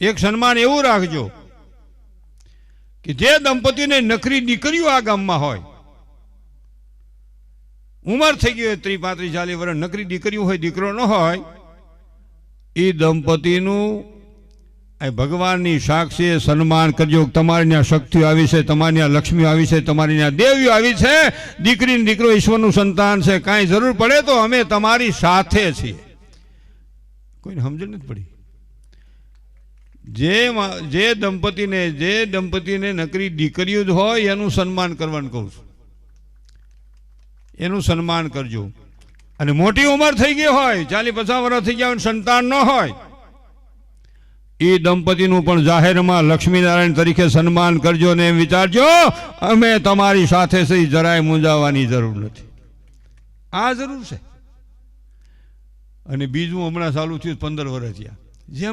એક સન્માન એવું રાખજો કે જે દંપતીને નકરી દીકરીઓ આ ગામમાં હોય, ઉંમર થઈ ગઈ હોય 30-35-40 વર્ષ, નકરી દીકરીઓ હોય, દીકરો ન હોય, એ દંપતીનું ભગવાનની સાક્ષી સન્માન કરજો. તમારી ત્યાં શક્તિઓ આવી છે, તમારી ત્યાં લક્ષ્મીઓ આવી છે, તમારી ત્યાં દેવીઓ આવી છે, દીકરી ને દીકરો ઈશ્વરનું સંતાન છે, કાંઈ જરૂર પડે તો અમે તમારી સાથે છીએ. કોઈને સમજણ નથી પડી. જે દંપતીને નકરી દીકરીઓ જ હોય એનું સન્માન કરવાનું કહું છું. એનું સન્માન કરજો. અને મોટી ઉંમર થઈ ગઈ હોય, 40-50 વર્ષ થઈ ગયા હોય, સંતાન ન હોય, એ દંપતીનું પણ જાહેરમાં લક્ષ્મીનારાયણ તરીકે સન્માન કરજો ને એમ વિચારજો અમે તમારી સાથે છે, જરાય મૂંઝાવાની જરૂર નથી. આ જરૂર છે. અને બીજું હમણાં ચાલુ થયું 15 વર્ષ થયા. જેમ